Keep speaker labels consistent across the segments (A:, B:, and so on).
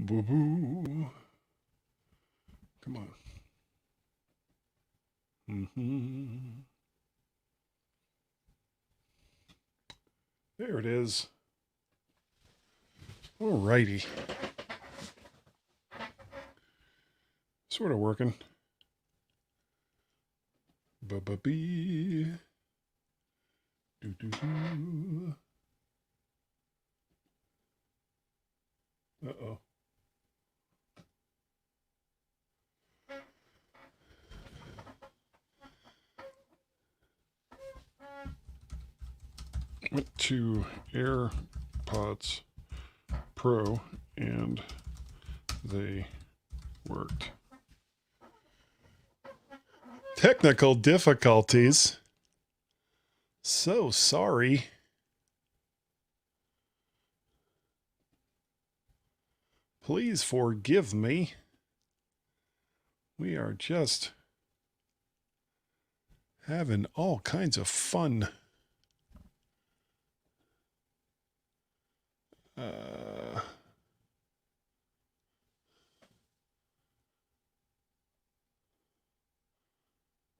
A: boo boo. Come on. There it is. Alrighty. Sort of working. Ba-ba-bee. Do-do-do. Uh-oh. Went to AirPods Pro and they worked. Technical difficulties. So sorry. Please forgive me. We are just having all kinds of fun.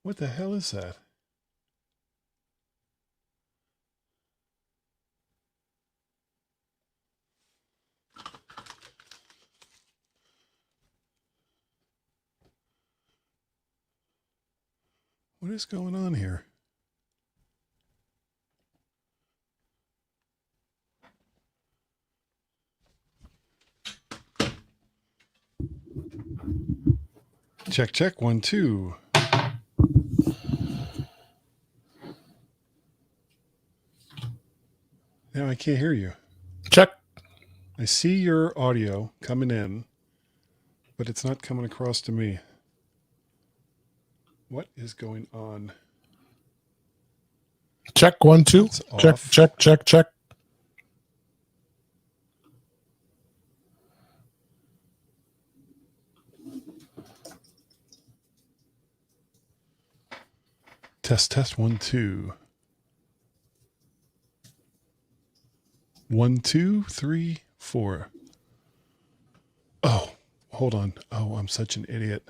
A: What the hell is that? What is going on here? Check, check, 1, 2. Now I can't hear you.
B: Check.
A: I see your audio coming in, but it's not coming across to me. What is going on?
B: Check, 1, 2.
A: That's
B: Check,
A: off.
B: check, check, check.
A: Test, test, 1, 2. 1, 2, 3, 4. Oh, hold on. Oh, I'm such an idiot.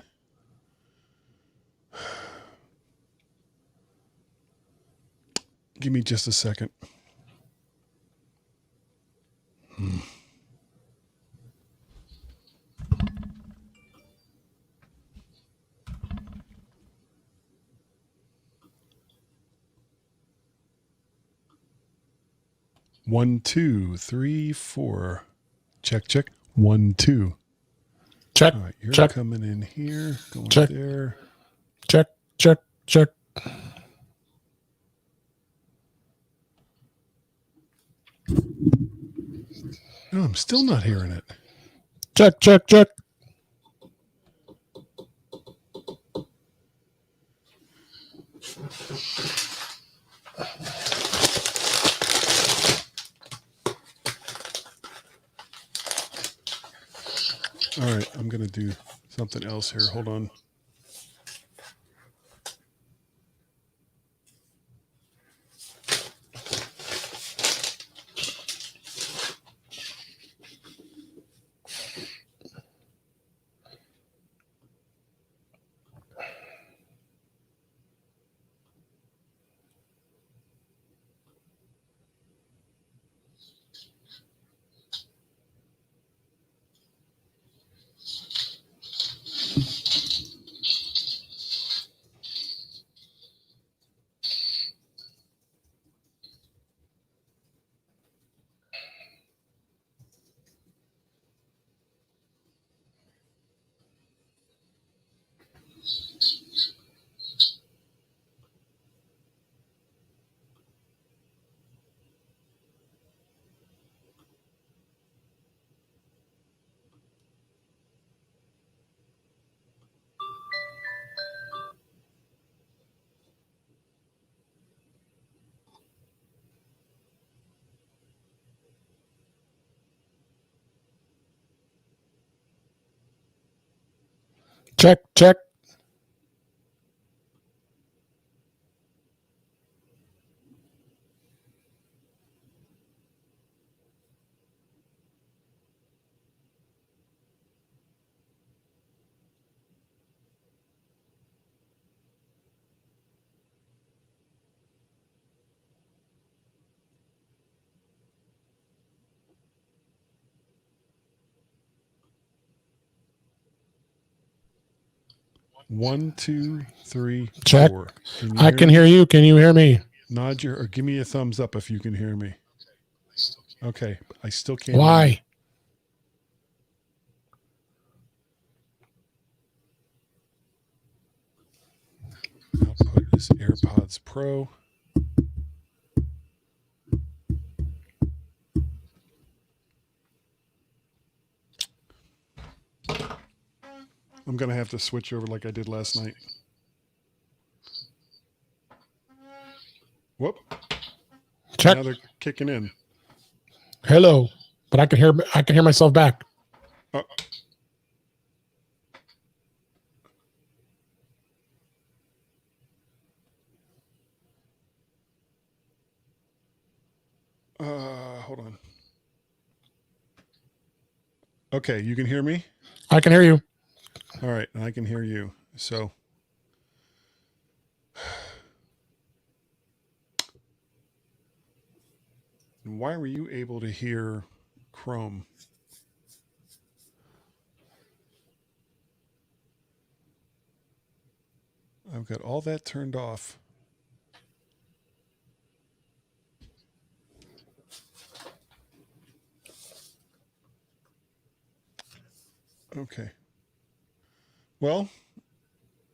A: Give me just a second. 1, 2, 3, 4. Check, check. 1, 2.
B: Check.
A: All right, you're
B: check.
A: coming in here. Going
B: Check.
A: there.
B: Check, check, check.
A: No, I'm still not hearing it.
B: Check, check, check.
A: All right, I'm going to do something else here. Hold on.
B: Check, check.
A: 1, 2, 3,
B: Check.
A: 4. Can
B: I can hear you. Can you hear me?
A: Nod your or give me a thumbs up if you can hear me. Okay, I still can't.
B: Why?
A: Output is AirPods Pro. I'm going to have to switch over like I did last night. Whoop.
B: Check.
A: Now they're kicking in.
B: Hello. But I can hear myself back.
A: Oh. Hold on. Okay, you can hear me?
B: I can hear you.
A: All right, and I can hear you. So why were you able to hear Chrome? I've got all that turned off. Okay. Well,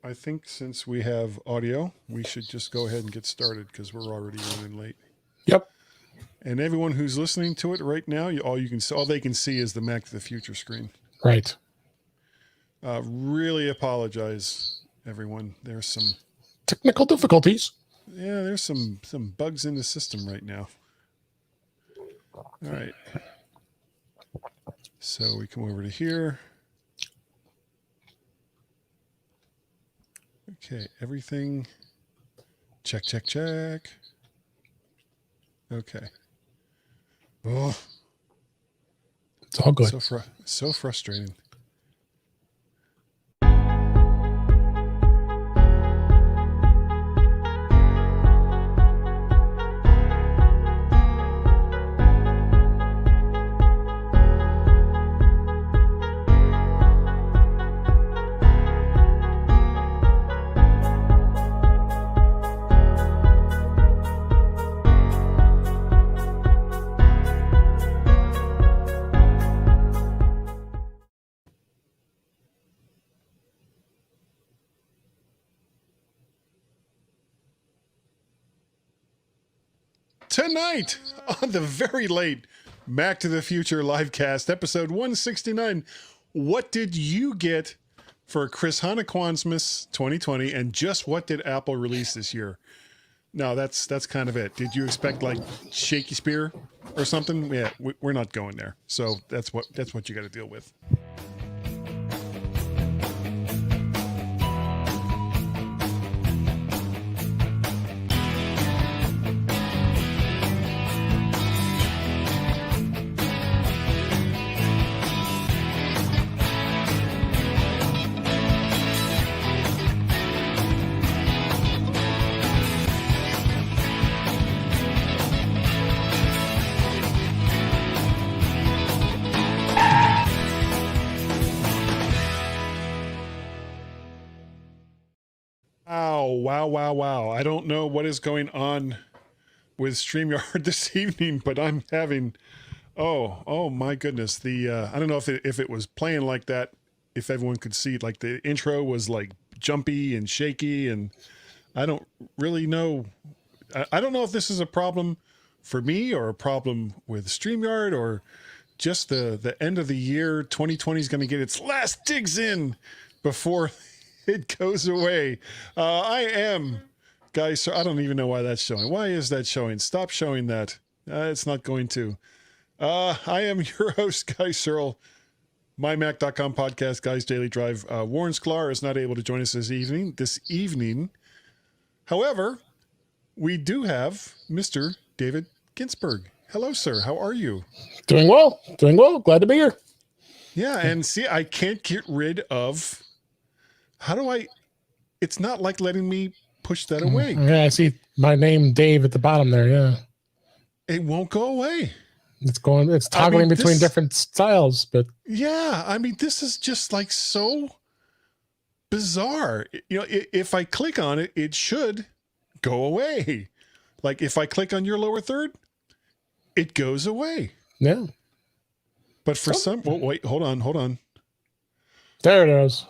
A: I think since we have audio, we should just go ahead and get started because we're already running late.
B: Yep.
A: And everyone who's listening to it right now, all they can see is the Mac to the Future screen.
B: Right.
A: Really apologize, everyone. There's some
B: technical difficulties.
A: Yeah, there's some bugs in the system right now. All right. So we come over to here. Okay, everything. Check, check, check. Okay. Oh,
B: It's all good.
A: so frustrating. Tonight, on the very late Mac to the Future livecast, episode 169, what did you get for Christhannakwanzmas 2020, and just what did Apple release this year? No, that's kind of it. Did you expect like Shakeysphere or something? Yeah, we're not going there. So that's what you got to deal with. Wow. I don't know what is going on with StreamYard this evening, but I'm having, oh my goodness. I don't know if it was playing like that, if everyone could see it, like the intro was like jumpy and shaky, and I don't really know. I don't know if this is a problem for me or a problem with StreamYard or just the end of the year. 2020 is going to get its last digs in before it goes away. I am Guy Searle. I don't even know why that's showing. Why is that showing? Stop showing that. It's not going to. I am your host, Guy Searle. MyMac.com podcast, Guy's Daily Drive. Warren Sklar is not able to join us this evening. However, we do have Mr. David Ginsburg. Hello, sir. How are you?
B: Doing well. Glad to be here.
A: Yeah, and see, I can't get rid of... It's not like letting me push that away.
B: Yeah, I see my name, Dave, at the bottom there. Yeah.
A: It won't go away.
B: It's toggling between different styles, but
A: yeah, I mean, this is just like so bizarre. You know, if I click on it, it should go away. Like if I click on your lower third, it goes away.
B: Yeah.
A: But for some, well, wait, hold on.
B: There it is.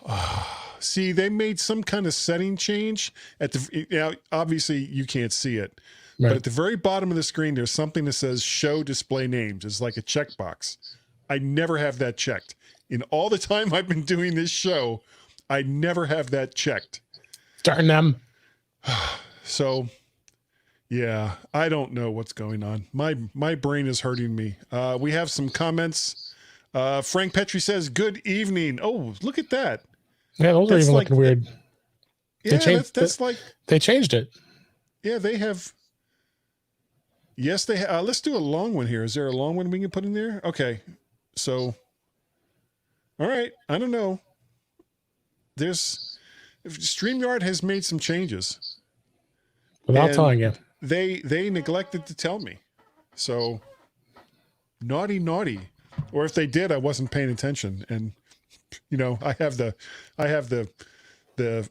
A: See, they made some kind of setting change at the, now, obviously you can't see it,
B: Right.
A: but at the very bottom of the screen, there's something that says show display names. It's like a checkbox. I never have that checked. In all the time I've been doing this show, I never have that checked.
B: Darn them.
A: So yeah, I don't know what's going on. My brain is hurting me. We have some comments. Frank Petrie says, good evening. Oh, look at that.
B: Yeah, those are even
A: like
B: looking weird.
A: Yeah,
B: that's
A: like,
B: they changed it.
A: yeah, they have. Yes, they have. Let's do a long one here. Is there a long one we can put in there? Okay. So, all right. I don't know. StreamYard has made some changes.
B: Without telling you.
A: They neglected to tell me. So, naughty. Or if they did, I wasn't paying attention. And, you know, I have the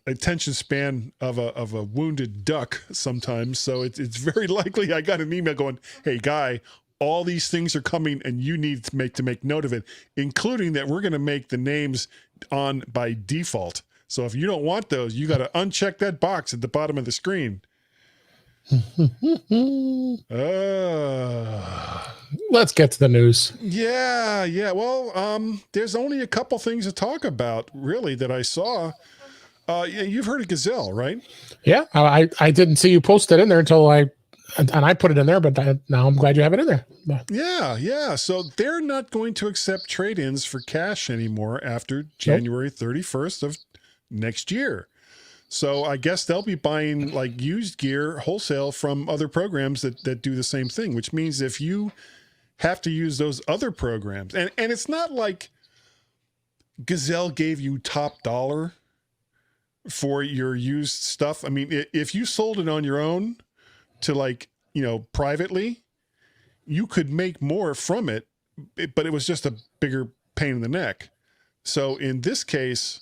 A: attention span of a wounded duck sometimes. So it's very likely I got an email going, hey, guy, all these things are coming and you need to make note of it, including that we're going to make the names on by default. So if you don't want those, you got to uncheck that box at the bottom of the screen.
B: Let's get to the news.
A: Yeah. Well, there's only a couple things to talk about, really, that I saw. You've heard of Gazelle, right?
B: Yeah, I didn't see you post it in there until I put it in there, but now I'm glad you have it in there.
A: Yeah. So they're not going to accept trade-ins for cash anymore after January 31st of next year. So I guess they'll be buying like used gear wholesale from other programs that do the same thing, which means if you have to use those other programs, and it's not like Gazelle gave you top dollar for your used stuff. I mean, if you sold it on your own to like, you know, privately, you could make more from it, but it was just a bigger pain in the neck. So in this case,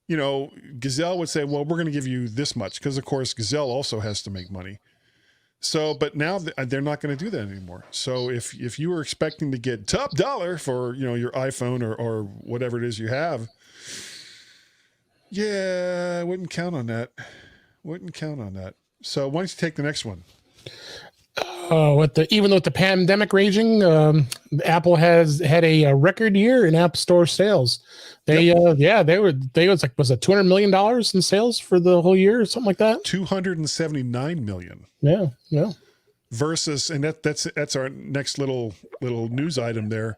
A: you know, Gazelle would say, well, we're going to give you this much because, of course, Gazelle also has to make money. So, but now they're not going to do that anymore. So if you were expecting to get top dollar for, you know, your iPhone or whatever it is you have, yeah, I wouldn't count on that. So why don't you take the next one?
B: Even with the pandemic raging, Apple has had a record year in App Store sales. They was it $200 million in sales for the whole year or something like that?
A: 279 million.
B: Yeah.
A: Versus, and that's our next little news item there.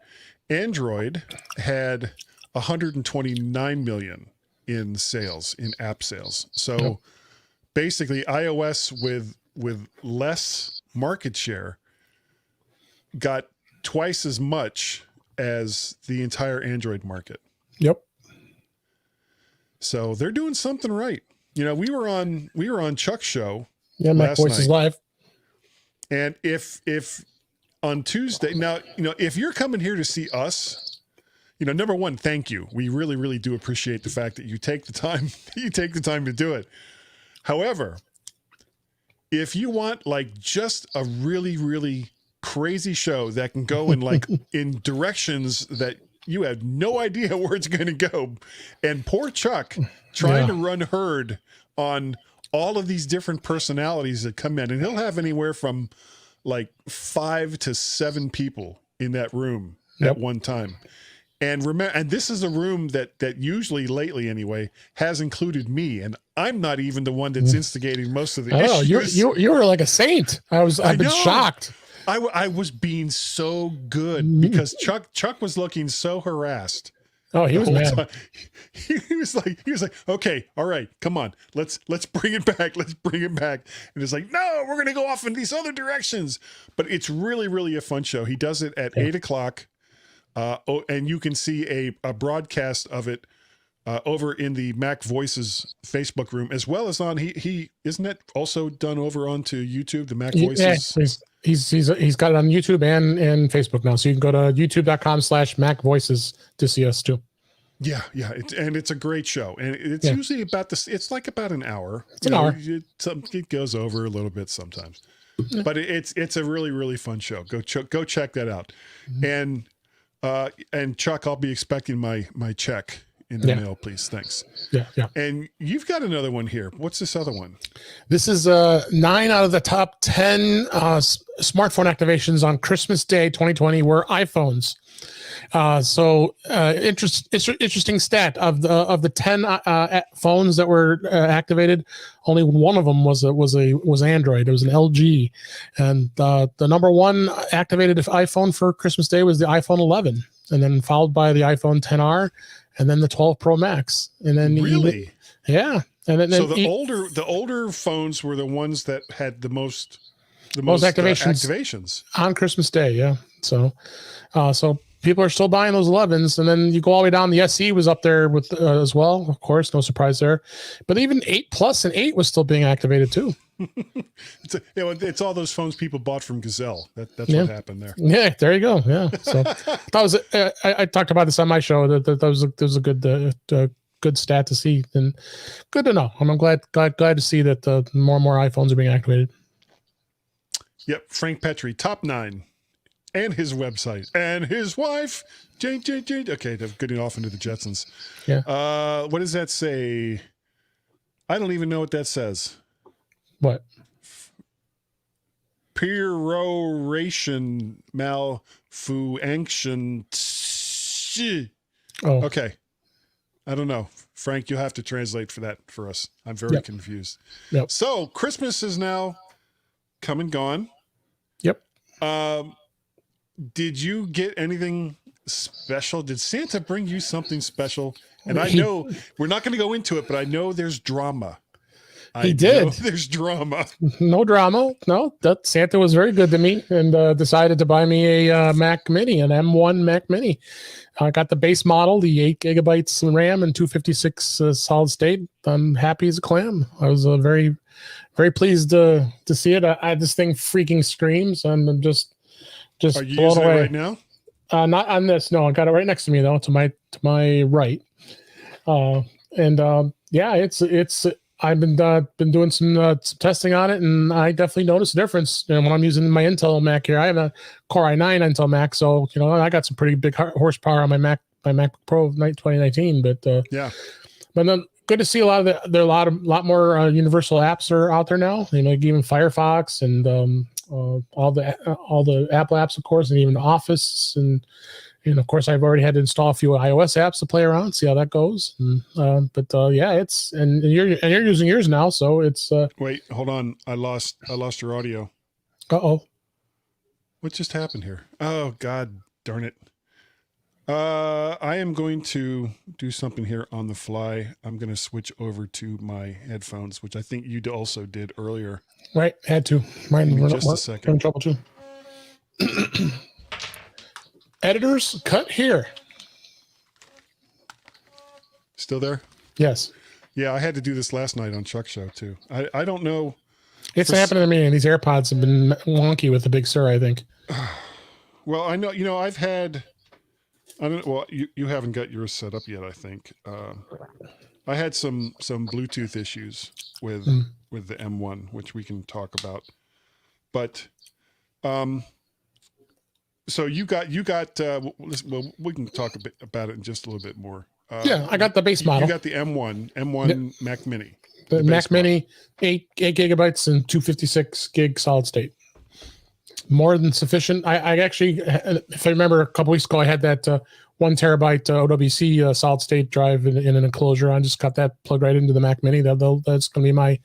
A: Android had 129 million in sales, in app sales. So basically iOS with less market share got twice as much as the entire Android market.
B: Yep.
A: So they're doing something right. You know, we were on Chuck's show.
B: Yeah, Mac Voices Live.
A: And if on Tuesday, now, you know, if you're coming here to see us, you know, number one, thank you. We really, really do appreciate the fact that you take the time to do it. However, if you want like just a really, really crazy show that can go in like in directions that you have no idea where it's going to go, and poor Chuck trying to run herd on all of these different personalities that come in, and he'll have anywhere from like 5 to 7 people in that room at one time. And remember, and this is a room that usually lately anyway has included me, and I'm not even the one that's instigating most of the issues.
B: You were like a saint. I've been shocked.
A: I was being so good because Chuck was looking so harassed.
B: Oh, he was mad.
A: He was like, okay, all right, come on, let's bring it back. Let's bring it back. And it's like, no, we're gonna go off in these other directions. But it's really, really a fun show. He does it at 8:00. And you can see a broadcast of it over in the Mac Voices Facebook room, as well as on he isn't it also done over onto YouTube, the Mac Voices?
B: Yeah, he's got it on YouTube and Facebook now. So you can go to youtube.com/Mac Voices to see us too.
A: Yeah, yeah, it's a great show, and it's usually about this. It's like about an hour.
B: It's an hour.
A: It goes over a little bit sometimes, but it's a really really fun show. Go check that out, and Chuck, I'll be expecting my check in the mail, please. Thanks.
B: Yeah.
A: And you've got another one here. What's this other one?
B: This is 9 out of the top 10 smartphone activations on Christmas Day 2020 were iPhones. Interesting stat of the 10 phones that were activated, only one of them was Android. It was an LG, and the number one activated iPhone for Christmas Day was the iPhone 11, and then followed by the iPhone 10R, and then the 12 Pro Max, and then
A: really,
B: and then
A: so the older phones were the ones that had the most
B: activations on Christmas Day. Yeah, so people are still buying those 11s, and then you go all the way down. The SE was up there with as well, of course, no surprise there. But even 8 Plus and 8 was still being activated too.
A: It's all those phones people bought from Gazelle. That's what happened there.
B: Yeah, there you go. Yeah, so I talked about this on my show. That was a good stat to see, and good to know. I'm glad to see that more and more iPhones are being activated.
A: Yep, Frank Petrie, top 9. And his website and his wife, Jane. Okay, they're getting off into the Jetsons.
B: Yeah.
A: What does that say? I don't even know what that says.
B: What?
A: Peroration malfunction.
B: Oh.
A: Okay. I don't know. Frank, you'll have to translate for that for us. I'm very confused.
B: Yep.
A: So Christmas is now come and gone.
B: Yep.
A: Did you get anything special? Did Santa bring you something special? And I know we're not going to go into it, but I know there's drama.
B: He did.
A: There's drama.
B: No drama. No, that Santa was very good to me and decided to buy me a Mac Mini, an M1 Mac Mini. I got the base model, the 8 gigabytes RAM and 256 solid state. I'm happy as a clam. I was very, very pleased to see it. This thing freaking screams. I'm just
A: Are you
B: blown
A: using
B: away.
A: it right now?
B: Not on this. No, I got it right next to me though, to my right. It's I've been doing some testing on it, and I definitely noticed a difference. And when I'm using my Intel Mac here, I have a Core i9 Intel Mac, so I got some pretty big horsepower on my MacBook Pro 2019. But but then good to see a lot of there are a lot more universal apps are out there now. Even Firefox and all the Apple apps, of course, and even Office and of course I've already had to install a few iOS apps to play around, see how that goes. And, it's and you're using yours now, so it's.
A: Wait, hold on. I lost your audio.
B: Uh-oh.
A: What just happened here? Oh God, darn it. I am going to do something here on the fly. I'm going to switch over to my headphones, which I think you also did earlier.
B: Right, had to. Mine were
A: just a second.
B: in trouble too. Editors, cut here.
A: Still there?
B: Yes.
A: Yeah, I had to do this last night on Chuck's show too. I don't know.
B: It's happening to me, and these AirPods have been wonky with the Big Sur, I think.
A: Well, I know. I've had. I don't. Well, you haven't got yours set up yet. I think. I had some Bluetooth issues with the M1, which we can talk about. But, so you got. Well, we can talk a bit about it in just a little bit more.
B: I got the base model.
A: You got the M1 Mac Mini.
B: The Mac Mini, 8 gigabytes and 256 gig solid state. More than sufficient. I actually, if I remember a couple weeks ago, I had that 1 terabyte OWC solid state drive in an enclosure. I just got that plugged right into the Mac Mini. That's going to be my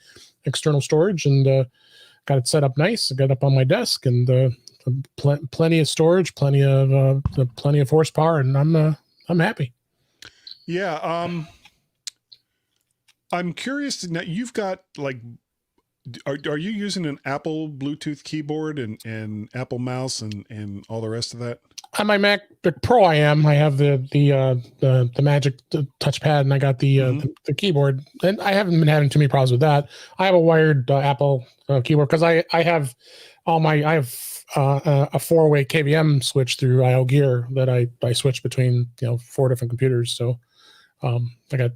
B: external storage, and got it set up nice. I got it up on my desk, and plenty of storage, plenty of horsepower, and I'm happy.
A: Yeah. I'm curious to know, you've got are you using an Apple Bluetooth keyboard and Apple mouse and all the rest of that?
B: On my MacBook Pro, I am. I have the Magic touchpad, and I got the keyboard, and I haven't been having too many problems with that. I have a wired Apple keyboard because I have a 4-way KVM switch through IO Gear that I switch between 4 different computers. So I got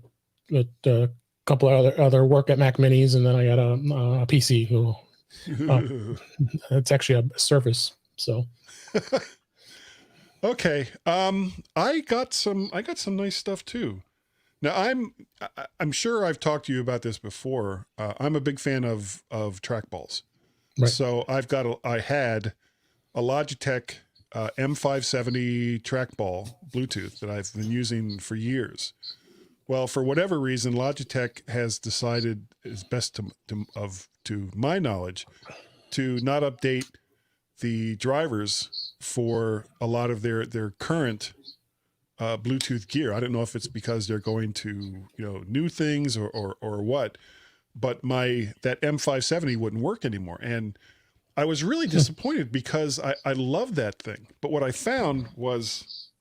B: a couple of other work at Mac Minis, and then I got a PC. It's actually a Surface. So
A: Okay. I got some nice stuff too. Now I'm sure I've talked to you about this before. I'm a big fan of trackballs.
B: right.
A: So I had a Logitech M570 trackball Bluetooth that I've been using for years. Well, for whatever reason, Logitech has decided, is best to my knowledge, to not update the drivers for a lot of their current Bluetooth gear. I don't know if it's because they're going to new things or what, but that M570 wouldn't work anymore, and I was really disappointed because I love that thing. But what I found was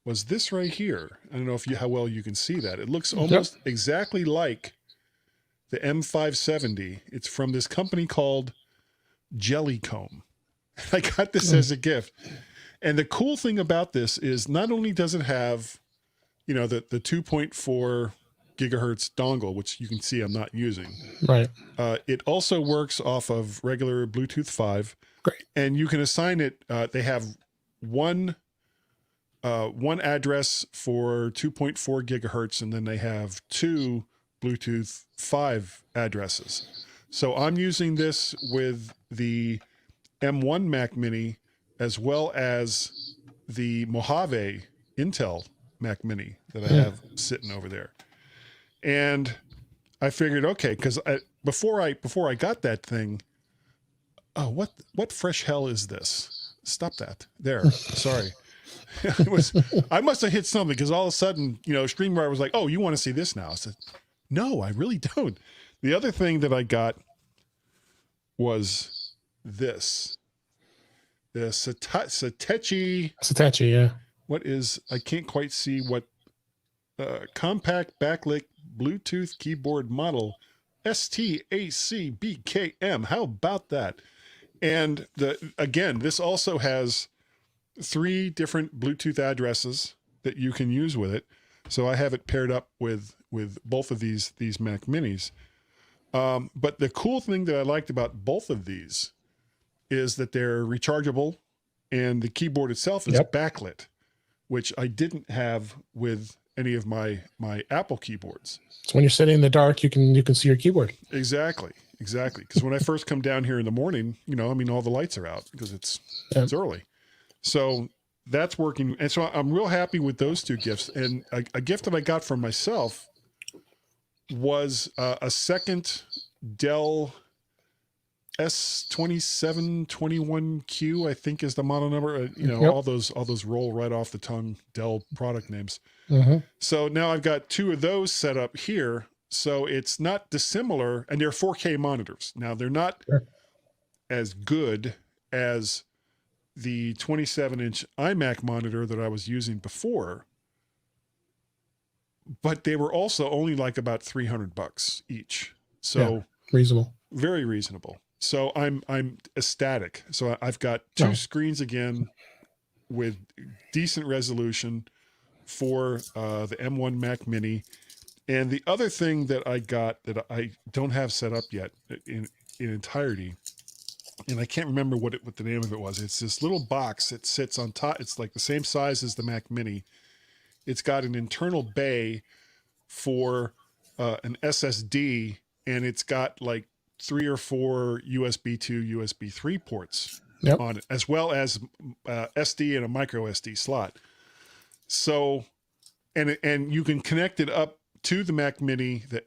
A: this right here. I don't know how well you can see that. It looks almost exactly like the M570. It's from this company called Jellycomb. I got this as a gift. And the cool thing about this is not only does it have, the 2.4 gigahertz dongle, which you can see I'm not using.
B: Right.
A: It also works off of regular Bluetooth 5.
B: Great.
A: And you can assign it. They have one address for 2.4 gigahertz, and then they have two Bluetooth 5 addresses. So I'm using this with the M1 Mac Mini as well as the Mojave Intel Mac Mini that I have sitting over there. And I figured, okay, because before I got that thing, oh, what fresh hell is this? Stop that. There. Sorry. I must have hit something, because all of a sudden, StreamYard was like, oh, you want to see this now? I said, no, I really don't. The other thing that I got was this. The
B: Satechi, yeah.
A: What is, I can't quite see what, compact backlit Bluetooth keyboard model, STACBKM. How about that? And again, this also has 3 different Bluetooth addresses that you can use with it. So I have it paired up with both of these Mac Minis. But the cool thing that I liked about both of these is that they're rechargeable, and the keyboard itself is backlit, which I didn't have with any of my Apple keyboards.
B: So when you're sitting in the dark, you can see your keyboard.
A: Exactly. Because when I first come down here in the morning, all the lights are out because it's early. So that's working. And so I'm real happy with those 2 gifts. And a gift that I got for myself was a second Dell S2721Q, I think is the model number. All those roll right off the tongue, Dell product names. So now I've got 2 of those set up here. So it's not dissimilar, and they're 4K monitors. Now they're not as good as the 27-inch iMac monitor that I was using before, but they were also only like about $300 each. So
B: reasonable,
A: very reasonable. So I'm ecstatic. So I've got 2 screens again with decent resolution for the M1 Mac Mini. And the other thing that I got that I don't have set up yet in entirety, and I can't remember what the name of it was. It's this little box that sits on top. It's like the same size as the Mac Mini. It's got an internal bay for an SSD, and it's got like 3 or 4 USB 2, USB 3 ports on it, as well as SD and a micro SD slot. So, and you can connect it up to the Mac Mini, the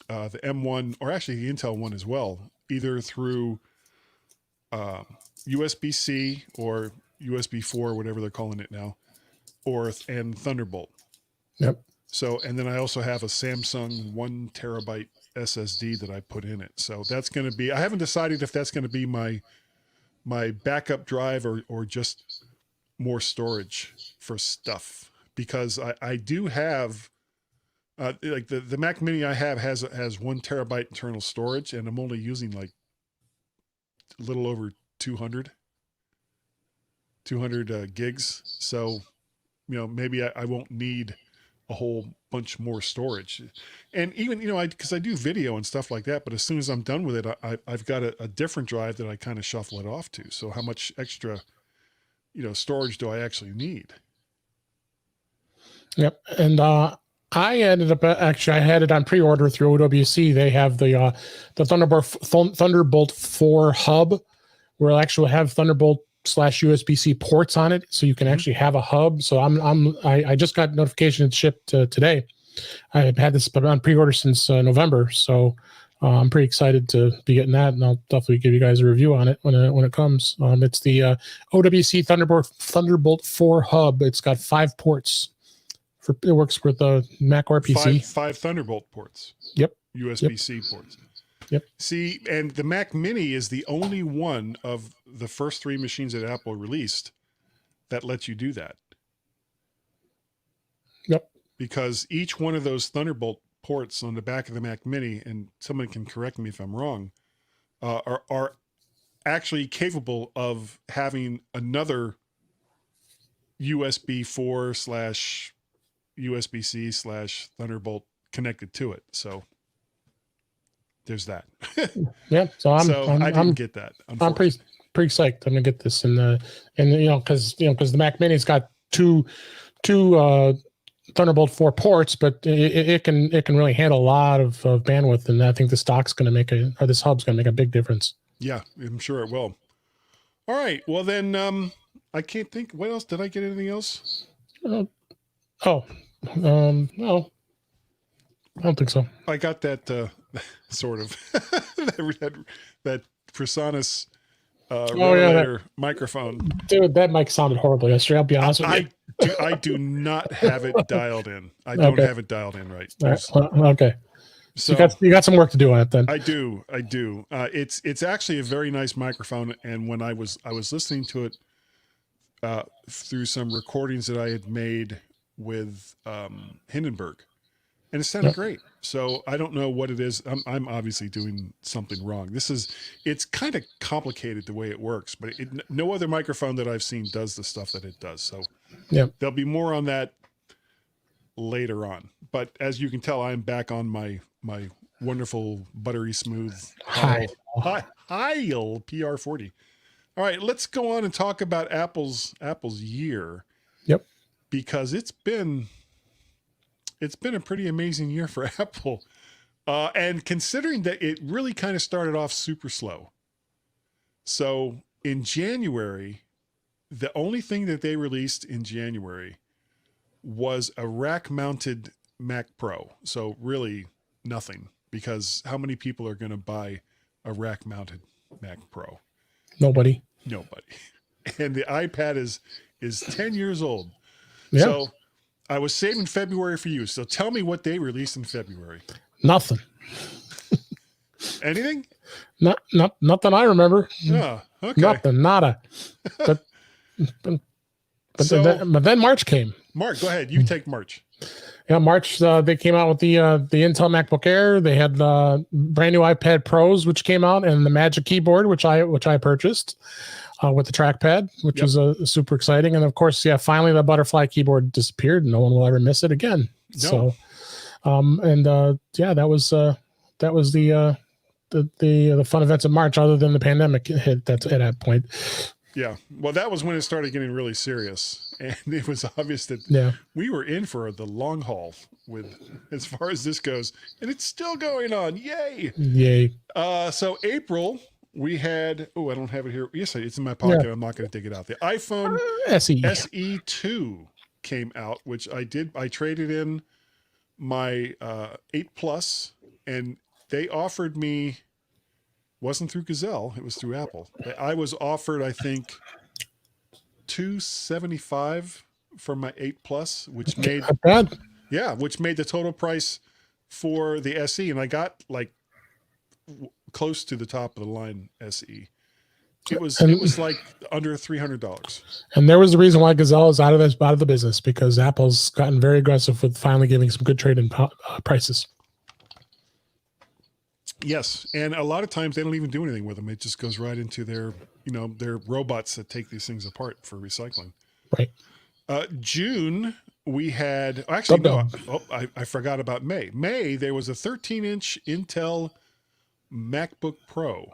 A: M1, or actually the Intel one as well, either through USB-C or USB 4, whatever they're calling it now, and Thunderbolt. So, and then I also have a Samsung 1 terabyte SSD that I put in it. So that's going to be, I haven't decided if that's going to be my backup drive or just more storage for stuff, because I do have, like the Mac Mini I have has 1 terabyte internal storage, and I'm only using like a little over 200 gigs. So, maybe I won't need a whole bunch more storage. And even, because I do video and stuff like that, but as soon as I'm done with it, I've got a different drive that I kind of shuffle it off to. So how much extra, storage do I actually need?
B: Yep. And I ended up actually I had it on pre-order through OWC. They have the Thunderbolt 4 hub, where it'll actually have Thunderbolt / USB-C ports on it, so you can actually have a hub. So I just got notification it shipped today. I've had this on pre-order since November, so I'm pretty excited to be getting that, and I'll definitely give you guys a review on it when it comes. It's the OWC Thunderbolt 4 hub. It's got 5 ports. It works with the Mac or PC.
A: Five Thunderbolt ports.
B: Yep.
A: USB-C ports.
B: Yep.
A: See, and the Mac Mini is the only one of the first 3 machines that Apple released that lets you do that.
B: Yep.
A: Because each one of those Thunderbolt ports on the back of the Mac Mini, and someone can correct me if I'm wrong, are actually capable of having another USB 4 / USB-C / Thunderbolt connected to it. So there's that.
B: Yeah. So I didn't
A: get that.
B: I'm pretty psyched. I'm gonna get this, and because the Mac Mini's got two Thunderbolt 4 ports, but it can really handle a lot of bandwidth, and I think the stock's going to this hub's going to make a big difference.
A: Yeah, I'm sure it will. All right. Well, then I can't think. What else? Did I get anything else?
B: No, I don't think so.
A: I got that sort of that Presonus microphone.
B: Dude, that mic sounded horrible yesterday. I'll be honest with you.
A: I do not have it dialed in. I don't have it dialed in right.
B: Okay.
A: So
B: you got some work to do on it then.
A: I do. It's actually a very nice microphone, and when I was listening to it through some recordings that I had made with Hindenburg, and it sounded great. So I don't know what it is. I'm obviously doing something wrong. It's kind of complicated the way it works, but no other microphone that I've seen does the stuff that it does. So there'll be more on that later on. But as you can tell, I'm back on my wonderful buttery smooth Heil PR40. All right, let's go on and talk about Apple's year.
B: Yep.
A: Because it's been a pretty amazing year for Apple. And considering that it really kind of started off super slow. So in January, the only thing that they released in January was a rack-mounted Mac Pro. So really nothing, because how many people are going to buy a rack-mounted Mac Pro?
B: Nobody.
A: And the iPad is 10 years old.
B: Yeah.
A: So I was saving February for you. So tell me what they released in February.
B: Nothing.
A: Anything?
B: Nothing I remember.
A: Oh, okay.
B: Nothing. Nada. But then March came.
A: March, go ahead. You take March.
B: Yeah, March. They came out with the Intel MacBook Air. They had brand new iPad Pros, which came out, and the Magic Keyboard, which I purchased with the trackpad, which was super exciting. And of course, finally the butterfly keyboard disappeared. No one will ever miss it again. No. So, that was the fun events of March, other than the pandemic hit at that point.
A: Yeah. Well, that was when it started getting really serious. And it was obvious that we were in for the long haul as far as this goes. And it's still going on. Yay.
B: Yay.
A: So April, we had, I don't have it here. Yes, it's in my pocket. Yeah. I'm not going to dig it out. The iPhone SE2 came out, which I did. I traded in my 8 Plus, and they offered me, wasn't through Gazelle, it was through Apple. I was offered, I think, $275 for my 8 Plus, which made which made the total price for the SE, and I got like close to the top of the line SE. It was like under $300.
B: And there was the reason why Gazelle is out of the business, because Apple's gotten very aggressive with finally giving some good trade-in prices.
A: Yes, and a lot of times they don't even do anything with them. It just goes right into their robots that take these things apart for recycling.
B: Right.
A: June, we had actually
B: Dub.
A: I forgot about May. May there was a 13-inch Intel MacBook Pro.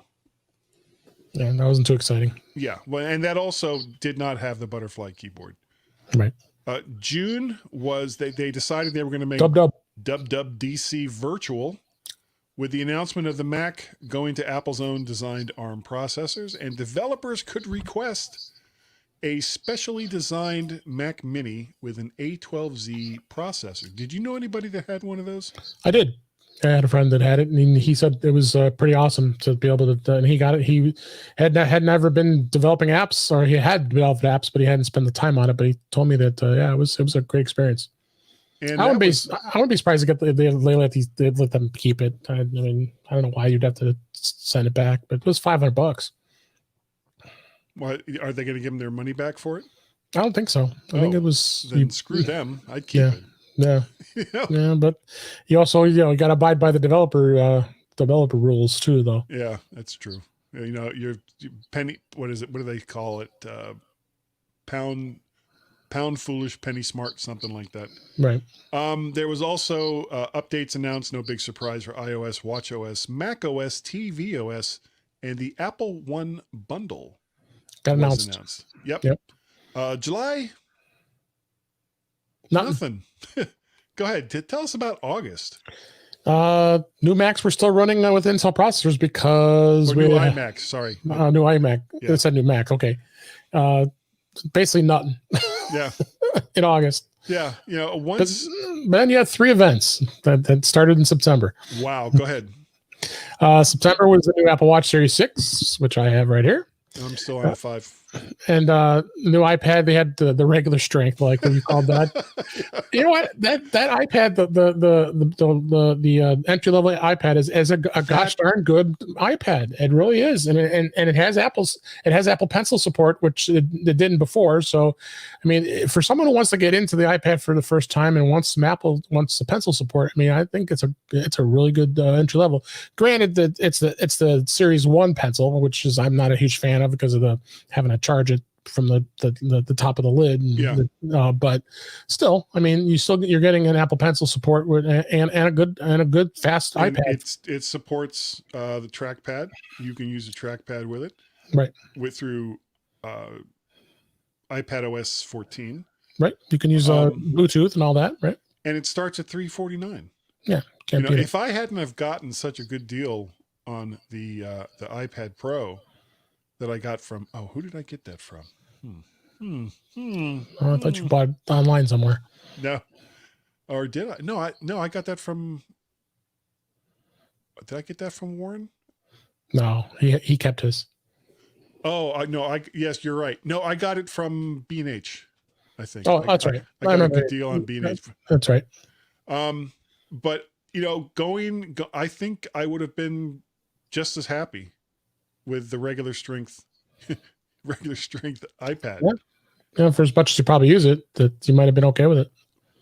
B: Yeah, that wasn't too exciting.
A: Yeah, well, and that also did not have the butterfly keyboard.
B: Right.
A: June was they decided they were going to make
B: Dub.
A: WWDC virtual with the announcement of the Mac going to Apple's own designed ARM processors, and developers could request a specially designed Mac Mini with an A12Z processor. Did you know anybody that had one of those?
B: I did. I had a friend that had it, and he said it was pretty awesome to be able to. And he got it. He had never been developing apps, or he had developed apps, but he hadn't spent the time on it. But he told me that it was a great experience.
A: And
B: I wouldn't be surprised to get they let them keep it. I mean, I don't know why you'd have to send it back, but it was $500.
A: What, are they going to give them their money back for it?
B: I don't think so. I think it was.
A: Then screw them. I'd keep it.
B: Yeah. Yeah, but you also you got to abide by the developer rules too, though.
A: Yeah, that's true. You know, your penny. What is it? What do they call it? Pound foolish, penny smart, something like that.
B: Right.
A: There was also updates announced. No big surprise for iOS, watchOS, macOS, tvOS, and the Apple One bundle
B: got announced.
A: Yep. July.
B: Nothing.
A: Go ahead. Tell us about August.
B: New Macs were still running with Intel processors because
A: new iMac. Sorry,
B: new iMac.
A: Yeah.
B: It's a new Mac. Okay. Basically nothing.
A: Yeah.
B: In August.
A: Yeah. You know, once.
B: But then you had 3 events that started in September.
A: Wow. Go ahead.
B: September was the new Apple Watch Series 6, which I have right here.
A: I'm still on a 5.
B: And new iPad, they had the regular strength, like what you called that. You know what? That iPad, the entry level iPad is a gosh darn good iPad. It really is, and it has Apple Pencil support, which it didn't before. So, I mean, for someone who wants to get into the iPad for the first time and wants the Pencil support, I mean, I think it's a really good entry level. Granted that it's the Series 1 Pencil, which is I'm not a huge fan of because of having to charge it from the top of the lid. But still, I mean, you're getting an Apple Pencil support and a good fast iPad.
A: It supports the trackpad. You can use a trackpad with it,
B: right?
A: Through iPadOS 14,
B: right? You can use Bluetooth and all that, right?
A: And it starts at $349.
B: Yeah,
A: if I hadn't have gotten such a good deal on the iPad Pro that I got from who did I get that from?
B: I thought you bought it online somewhere.
A: No, or did I? No, I got that from. Did I get that from Warren?
B: No, he kept his.
A: Oh, no, yes, you're right. No, I got it from B&H, I think.
B: Oh, that's right.
A: I got a good deal on B&H.
B: That's right.
A: But I think I would have been just as happy with the regular strength iPad.
B: Yeah, for as much as you probably use it, that you might have been okay with it.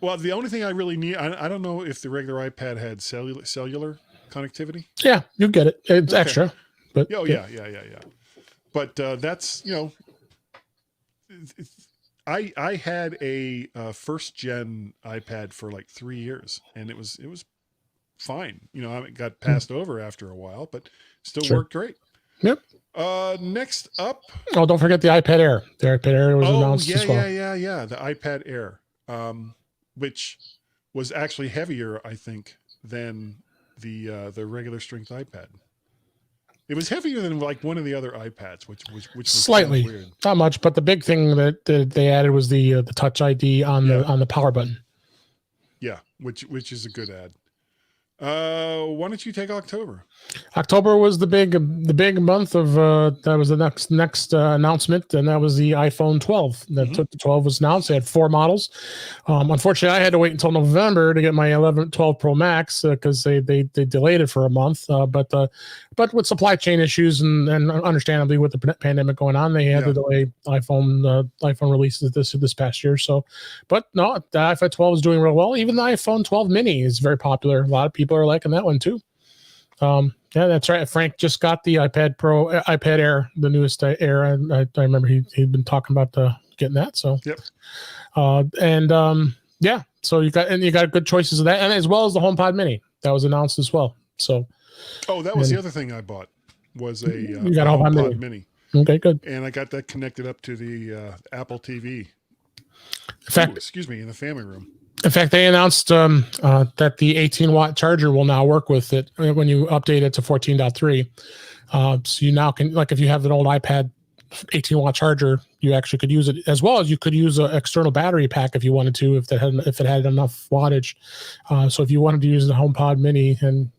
A: Well, the only thing I really need, I don't know if the regular iPad had cellular connectivity.
B: Yeah, you get it. It's extra. But
A: yeah. But that's, I had a first gen iPad for like 3 years, and it was fine. It got passed over after a while, but still worked great.
B: Yep.
A: Next up.
B: Oh, don't forget the iPad Air. The iPad Air was announced as well.
A: Yeah. The iPad Air, which was actually heavier, I think, than the regular strength iPad. It was heavier than like one of the other iPads, which was
B: slightly
A: kind of weird.
B: Not much, but the big thing that they added was the Touch ID on the power button.
A: Yeah, which is a good add. Why don't you take October?
B: October was the big month of that was the next announcement, and that was the iPhone 12. The 12 was announced. They had 4 models. Unfortunately, I had to wait until November to get my 12 Pro Max because they delayed it for a month. But with supply chain issues and understandably with the pandemic going on, they had to delay iPhone releases this past year. So, but no, the iPhone 12 is doing real well. Even the iPhone 12 mini is very popular. A lot of people are liking that one too. Yeah, that's right. Frank just got the iPad Air, the newest Air. I remember he'd been talking about getting that. So,
A: Yep.
B: Yeah, so you got good choices of that, and as well as the HomePod Mini that was announced as well. So,
A: that was the other thing I bought was a
B: you got a
A: HomePod Mini.
B: Okay, good.
A: And I got that connected up to the Apple TV.
B: In fact,
A: excuse me, in the family room.
B: In fact, they announced that the 18-watt charger will now work with it when you update it to 14.3. So you now can, like, if you have an old iPad 18-watt charger, you actually could use it, as well as you could use an external battery pack if you wanted to, if it had enough wattage. So if you wanted to use the HomePod Mini and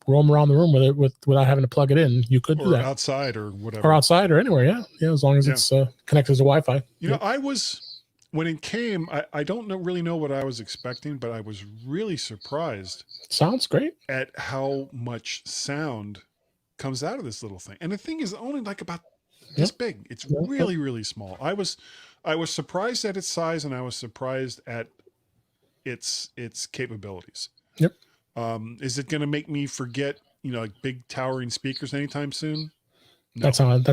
B: roam around the room with it without having to plug it in, you could do that.
A: Outside or whatever.
B: Or outside or anywhere, yeah, as long as it's connected to Wi-Fi.
A: You know, when it came, I don't really know what I was expecting, but I was really surprised.
B: Sounds great.
A: At how much sound comes out of this little thing. And the thing is only like about this big. It's really, really small. I was surprised at its size, and I was surprised at its capabilities.
B: Yep.
A: Is it going to make me forget, like big towering speakers anytime soon?
B: No. That's not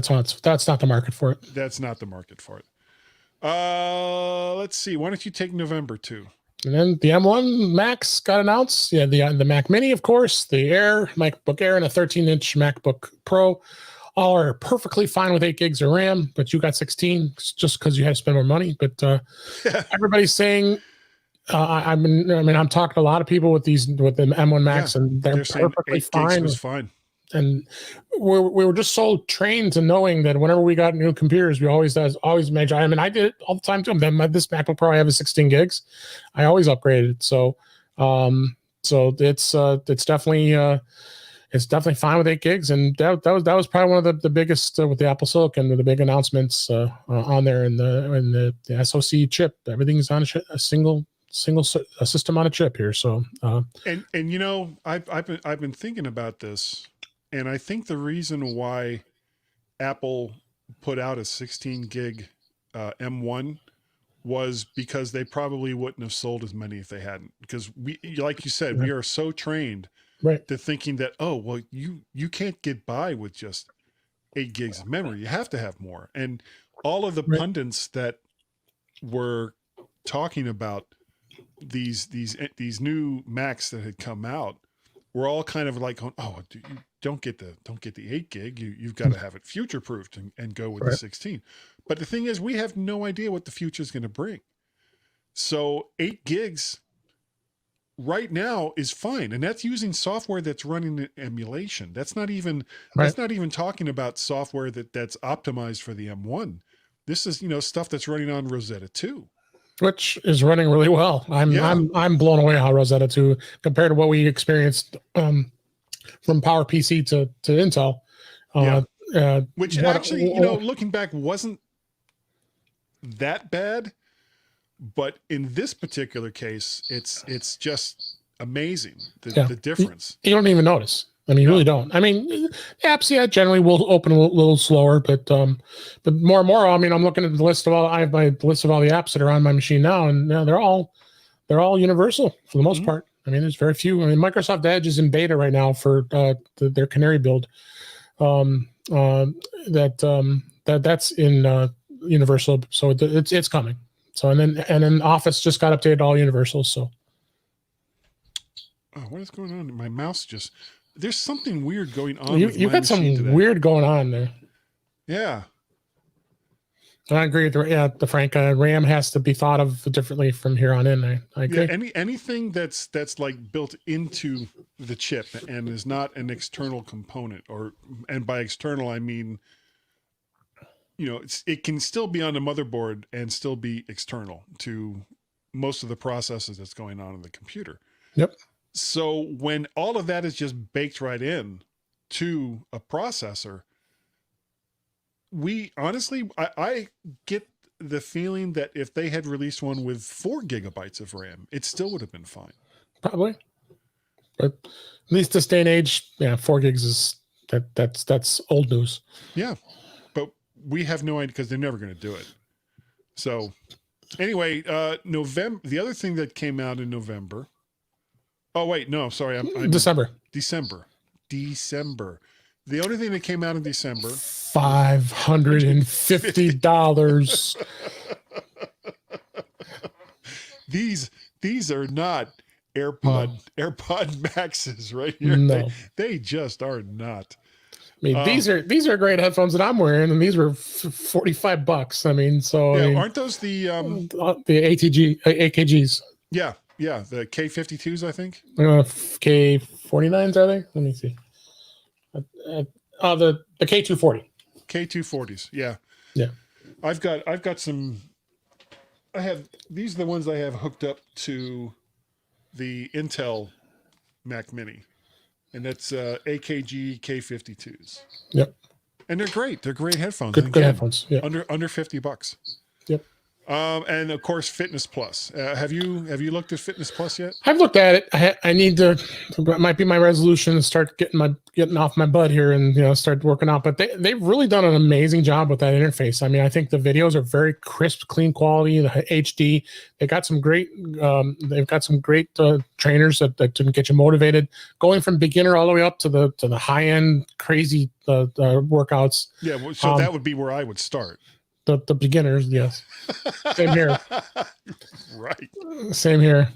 B: the market for it.
A: That's not the market for it. Let's see. Why don't you take November 2?
B: And then the M1 Max got announced. Yeah, the Mac Mini, of course, the Air, MacBook Air, and a 13-inch MacBook Pro. All are perfectly fine with 8 gigs of RAM, but you got 16 just because you had to spend more money. But everybody's saying, I'm talking to a lot of people with the M1 Max, and they're perfectly fine.
A: Was fine.
B: And we were just so trained to knowing that whenever we got new computers, we always major. I mean, I did it all the time too. This MacBook Pro, I have a 16 gigs. I always upgraded. So it's definitely fine with 8 gigs. And that was probably one of the biggest with the Apple Silicon, the big announcements on there in the SoC chip. Everything's on a single system on a chip here. So
A: and I've been thinking about this. And I think the reason why Apple put out a 16 gig M1 was because they probably wouldn't have sold as many if they hadn't. Because like you said, we are so trained to thinking that, you can't get by with just 8 gigs of memory. You have to have more. And all of the pundits that were talking about these new Macs that had come out were all kind of like, don't get the 8 gig. You've got to have it future proofed and go with the 16. But the thing is, we have no idea what the future is going to bring. So 8 gigs right now is fine, and that's using software that's running emulation. That's not even talking about software that's optimized for the M1. This is stuff that's running on Rosetta 2.
B: Which is running really well. I'm blown away how Rosetta 2 compared to what we experienced from PowerPC to Intel.
A: Which actually, looking back, wasn't that bad. But in this particular case, it's just amazing the difference. You don't
B: even notice. I mean, you really don't. I mean, apps, generally will open a little slower, but more and more. I mean, I'm looking at the list of I have my list of all the apps that are on my machine now, and they're all universal for the most part. I mean, there's very few. I mean, Microsoft Edge is in beta right now for their Canary build. That's in universal, so it's coming. So and then Office just got updated all universal. So,
A: what is going on? My mouse just. There's something weird going on.
B: You got something weird going on there.
A: Yeah.
B: I agree with the Frank. RAM has to be thought of differently from here on in. I agree.
A: Yeah, anything that's like built into the chip and is not an external component, and by external I mean, it can still be on the motherboard and still be external to most of the processes that's going on in the computer.
B: Yep.
A: So when all of that is just baked right in to a processor, I get the feeling that if they had released one with 4 gigabytes of RAM, it still would have been fine.
B: Probably. But at least this day and age, 4 gigs is that's old news.
A: Yeah. But we have no idea because they're never going to do it. So anyway, November, the other thing that came out in November. Oh, wait, no, sorry. I'm
B: December.
A: The only thing that came out in December.
B: $550.
A: these are not AirPod Maxes right here.
B: No.
A: They just are not.
B: I mean, these are great headphones that I'm wearing, and these were $45. I mean, so
A: yeah,
B: I mean,
A: aren't those the
B: AKGs?
A: Yeah, the K52s, I think.
B: K49s, are they? Let me see. The K240.
A: K240s, yeah.
B: Yeah.
A: I've got some. These are the ones I have hooked up to the Intel Mac Mini, and that's AKG K52s.
B: Yep.
A: And they're great. They're great headphones.
B: Good headphones. Yeah.
A: Under $50.
B: Yep.
A: And of course, Fitness Plus. Have you looked at Fitness Plus yet?
B: I've looked at it. I need to. It might be my resolution to start getting off my butt here and start working out. But they've really done an amazing job with that interface. I mean, I think the videos are very crisp, clean quality. The HD. They got some great. They've got some great trainers that can get you motivated, going from beginner all the way up to the high end crazy workouts.
A: Yeah. Well, so that would be where I would start.
B: The beginners, yes. Same here.
A: Right.
B: Same here.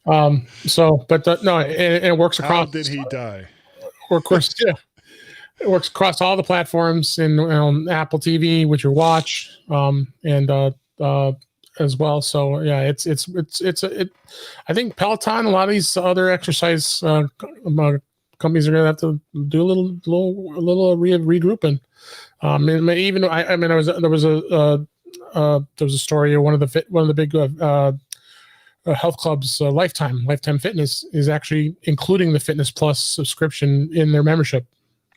B: But no, it works across.
A: How did he die?
B: Of course, yeah. It works across all the platforms in Apple TV with your watch, and as well. So yeah, it's I think Peloton, a lot of these other exercise companies are gonna have to do a little regrouping. Even there was a story of one of the big health clubs, Lifetime Fitness is actually including the Fitness Plus subscription in their membership.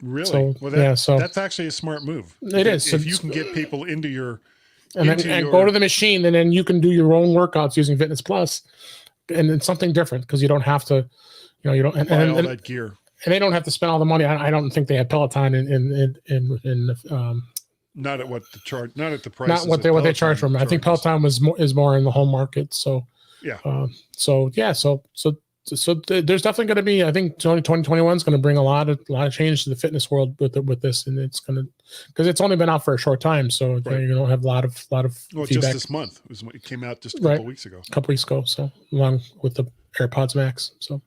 A: Really?
B: So,
A: well, that's actually a smart move.
B: It is.
A: If you can get people into your
B: go to the machine, and then you can do your own workouts using Fitness Plus, and it's something different because you don't have to, you don't
A: buy all that gear.
B: And they don't have to spend all the money. I don't think they had Peloton in
A: not at what the charge, not at the price.
B: Not what they charge for them. I think Peloton is more in the home market. So
A: yeah.
B: So there's definitely going to be. I think 2021 is going to bring a lot of change to the fitness world with this, and it's going to because it's only been out for a short time. So
A: right.
B: You don't have a lot of
A: well,
B: feedback.
A: Just this month it came out just a couple weeks ago.
B: A couple weeks ago. So along with the AirPods Max. So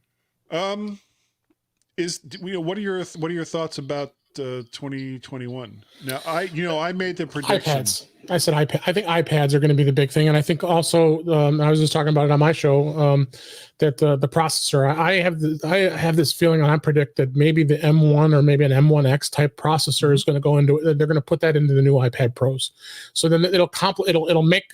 A: what are your thoughts about 2021? Now I made the prediction.
B: iPads. I said iPad. I think iPads are going to be the big thing, and I think also I was just talking about it on my show that the processor. I have this feeling, and I predict that maybe the M1 or maybe an M1X type processor is going to go into. They're going to put that into the new iPad Pros. So then it'll make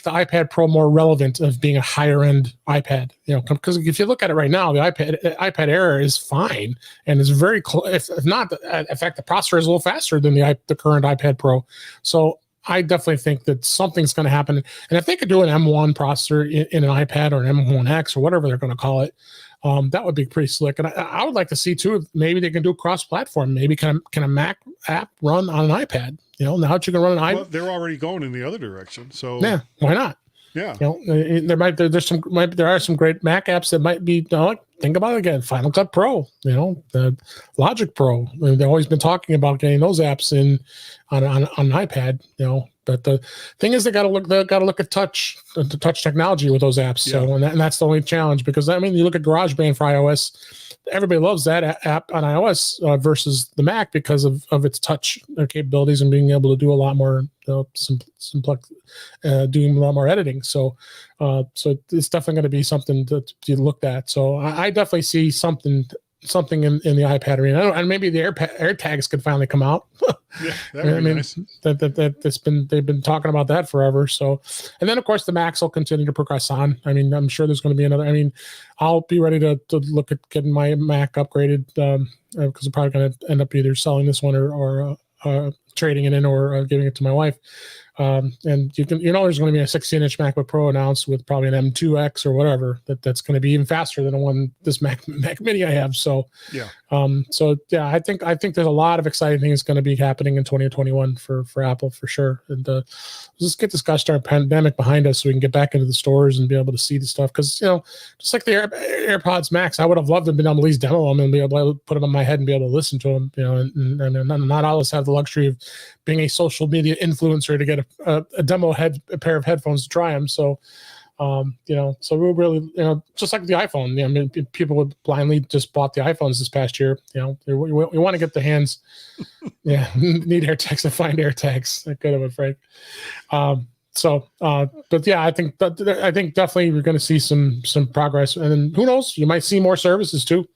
B: the iPad Pro more relevant of being a higher end iPad, because if you look at it right now, the iPad Air is fine and is very close. If not, in fact, the processor is a little faster than the current iPad Pro. So I definitely think that something's going to happen. And if they could do an M1 processor in an iPad or an M1X or whatever they're going to call it, that would be pretty slick. And I would like to see too, maybe they can do cross-platform. Maybe can a Mac app run on an iPad? Now that you can run an iPad.
A: Well, they're already going in the other direction. So
B: yeah, why not?
A: Yeah.
B: There are some great Mac apps that might be. Think about it again. Final Cut Pro. The Logic Pro. They've always been talking about getting those apps on an iPad. But the thing is, they got to look at the touch technology with those apps.
A: Yeah.
B: So and that's the only challenge, because you look at GarageBand for iOS. Everybody loves that app on iOS versus the Mac because of its touch capabilities and being able to do a lot more doing a lot more editing. So it's definitely going to be something to be looked at. So I definitely see something in the iPad arena, and maybe the AirTags could finally come out.
A: Yeah, that would be nice.
B: They've been talking about that forever. So, and then of course the Macs will continue to progress on. I'm sure there's going to be another. I'll be ready to look at getting my Mac upgraded because I'm probably going to end up either selling this one or trading it in or giving it to my wife. And there's going to be a 16-inch MacBook Pro announced with probably an M2X or whatever that's going to be even faster than the one this Mac Mini I have. So
A: yeah.
B: I think there's a lot of exciting things going to be happening in 2021 for Apple for sure. And let's get this gosh darn pandemic behind us so we can get back into the stores and be able to see the stuff. Because just like the AirPods Max, I would have loved to have been able to at least demo them and be able to put them on my head and be able to listen to them. And not all of us have the luxury of being a social media influencer to get a demo pair of headphones to try them. So So we really, just like the iPhone, I mean, people would blindly just bought the iPhones this past year. We want to get the hands. Yeah, need AirTags to find AirTags. Good of it, Frank. But yeah, I think definitely we're going to see some progress, and then who knows, you might see more services too.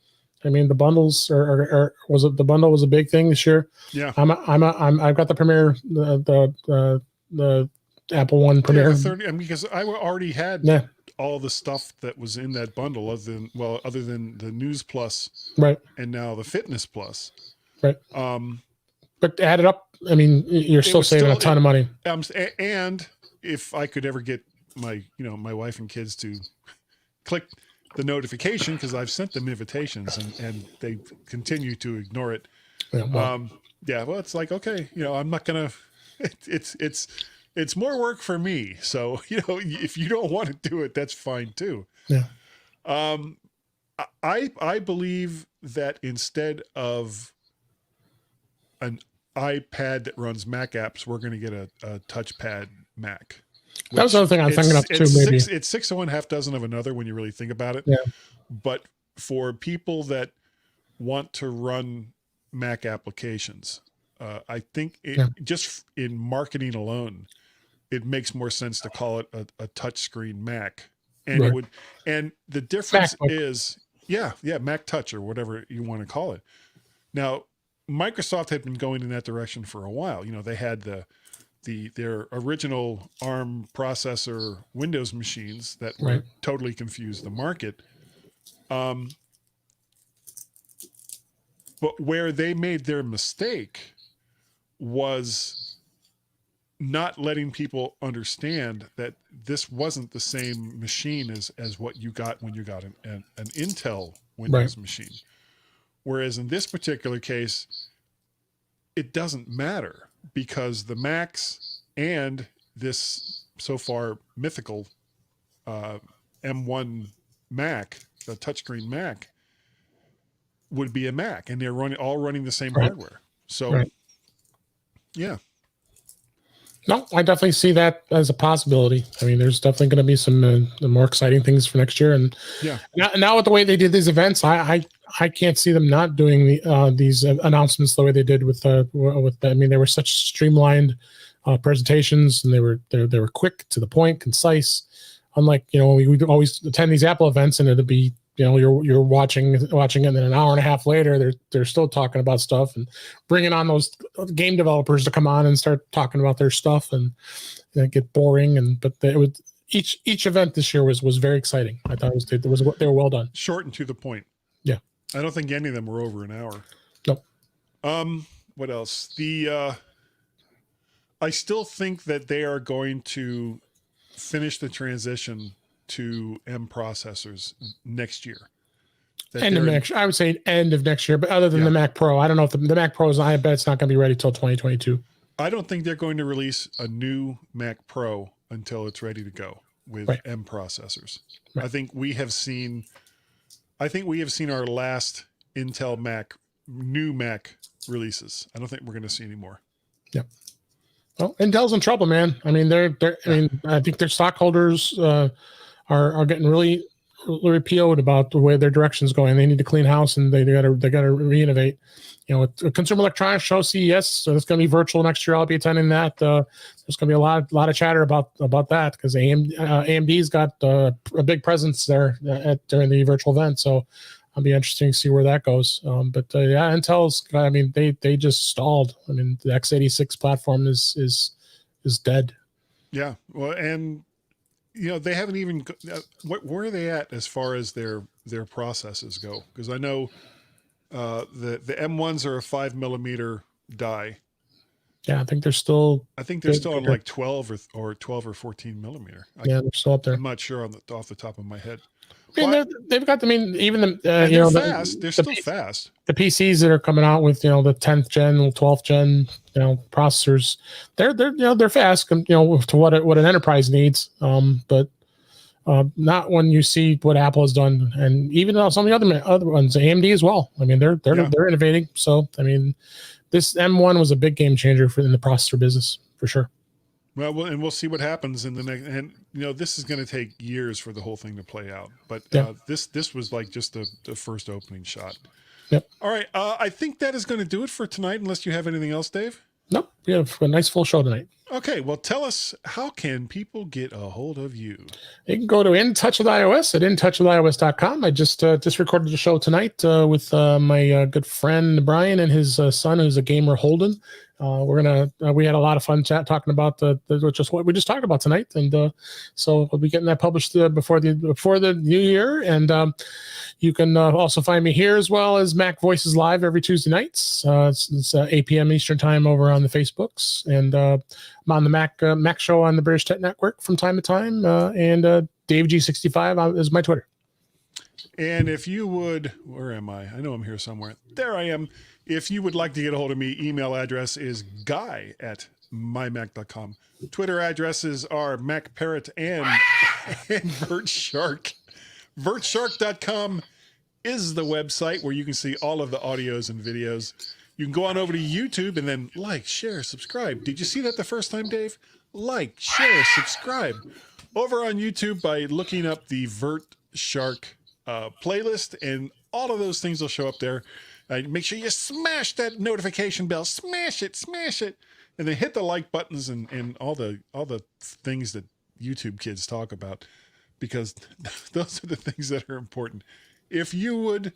B: I mean, the bundles the bundle was a big thing this year.
A: Yeah,
B: I've got the Premier, the Apple One Premier.
A: Yeah, 30, because I already had all the stuff that was in that bundle, other than the News Plus,
B: right,
A: and now the Fitness Plus,
B: right. But add it up, I mean, you're still saving a ton of money.
A: And if I could ever get my wife and kids to click the notification, because I've sent them invitations and they continue to ignore it. Well, it's like, okay, I'm not gonna. It's more work for me. So if you don't want to do it, that's fine too.
B: Yeah.
A: I believe that instead of an iPad that runs Mac apps, we're going to get a touchpad Mac.
B: That was the other thing I'm thinking of too. Maybe
A: it's 6 of one, half dozen of another when you really think about it.
B: Yeah.
A: But for people that want to run Mac applications, I think just in marketing alone, it makes more sense to call it a touchscreen Mac. And it would, and the difference is, Mac Touch or whatever you want to call it. Now, Microsoft had been going in that direction for a while. They had their original ARM processor Windows machines that were totally confused the market. But where they made their mistake was not letting people understand that this wasn't the same machine as what you got when you got an Intel Windows machine. Whereas in this particular case, it doesn't matter, because the Macs and this so far mythical M1 Mac, the touchscreen Mac, would be a Mac, and they're all running the same hardware. So, yeah.
B: No, I definitely see that as a possibility. I mean, there's definitely going to be some more exciting things for next year. And now with the way they did these events, I can't see them not doing these announcements the way they did with I mean, they were such streamlined presentations, and they were quick, to the point, concise. Unlike we would always attend these Apple events, and it'd be you're watching it, and then an hour and a half later they're still talking about stuff and bringing on those game developers to come on and start talking about their stuff, and it get boring. But it would each event this year was very exciting. I thought they were well done,
A: short and to the point.
B: Yeah,
A: I don't think any of them were over an hour.
B: Nope.
A: What else? I still think that they are going to finish the transition to M processors next year.
B: End of next, I would say end of next year, but other than the Mac Pro, I don't know if the Mac Pro I bet it's not going to be ready till 2022.
A: I don't think they're going to release a new Mac Pro until it's ready to go with M processors. I think we have seen our last Intel new Mac releases. I don't think we're going to see any more.
B: Yeah. Well, Intel's in trouble, man. I mean, I think their stockholders are getting really PO'd about the way their direction's going. They need to clean house, and they got to reinnovate. Consumer Electronics Show, CES, so it's going to be virtual next year. I'll be attending that. There's going to be a lot of chatter about that, because AMD's got a big presence there during the virtual event. So I'll be interested to see where that goes. Intel's, I mean, they just stalled. I mean, the x86 platform is dead. Yeah.
A: Well, and they haven't even. Where are they at as far as their processes go? Because I know the M1s are a 5mm die. Yeah, I think they're still. On like 12 or 12 or 14mm. They're still up there. I'm not sure off the top of my head. I mean, they've got. I mean, even they're fast. They're still fast. The PCs that are coming out with the 10th gen, 12th gen, processors, they're fast. To what an enterprise needs. But not when you see what Apple has done, and even some of the other ones, AMD as well. I mean, they're innovating. So I mean, this M1 was a big game changer in the processor business for sure. Well, and we'll see what happens in the next. And this is going to take years for the whole thing to play out. But
B: Yeah.
A: this was like just the first opening shot.
B: Yep.
A: All right, I think that is going to do it for tonight. Unless you have anything else, Dave.
B: Nope. We have a nice full show tonight.
A: Okay, well, tell us, how can people get a hold of you?
B: You can go to In Touch with iOS at intouchwithios.com. I just recorded a show tonight with my good friend Brian and his son, who's a gamer, Holden. We had a lot of fun talking about just what we just talked about tonight, and so we'll be getting that published before the new year. And you can also find me here as well as Mac Voices Live every Tuesday nights. It's 8 p.m. Eastern time over on the Facebooks, and I'm on the Mac show on the British Tech Network from time to time, and Dave G65 is my Twitter.
A: And if you would, where am I? I know I'm here somewhere. There I am. If you would like to get a hold of me, email address is guy@mymac.com. Twitter addresses are MacParrot and VertShark. VertShark.com is the website where you can see all of the audios and videos. You can go on over to YouTube and then like, share, subscribe. Did you see that the first time, Dave? Like, share, subscribe. Over on YouTube by looking up the VertShark playlist, and all of those things will show up there. Make sure you smash that notification bell, smash it, and then hit the like buttons and all the things that YouTube kids talk about, because those are the things that are important. If you would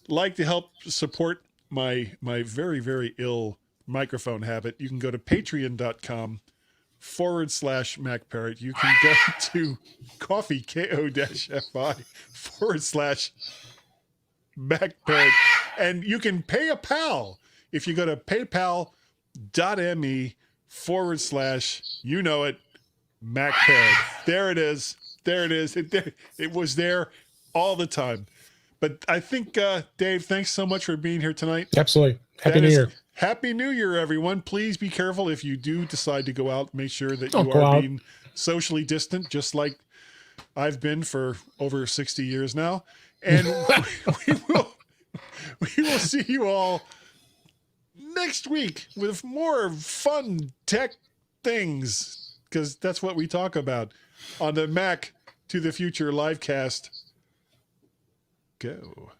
A: like to help support my very, very ill microphone habit, you can go to patreon.com/MacParrot. You can go to coffee, ko-fi./MacParrot, and you can pay a pal if you go to paypal.me/MacParrot. There it is. It was there all the time. But I think, Dave, thanks so much for being here tonight.
B: Absolutely. Happy New Year.
A: Happy New Year, everyone. Please be careful if you do decide to go out. Make sure that you are being socially distant, just like I've been for over 60 years now. And we will see you all next week with more fun tech things, because that's what we talk about on the Mac to the Future livecast. Go.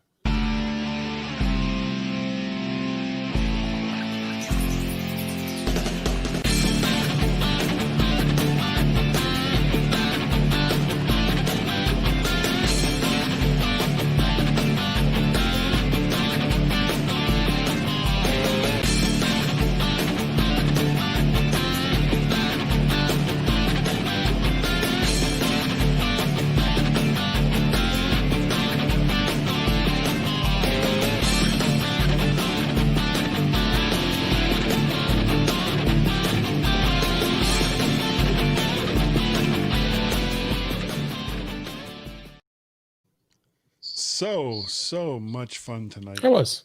A: So much fun tonight.
B: It was.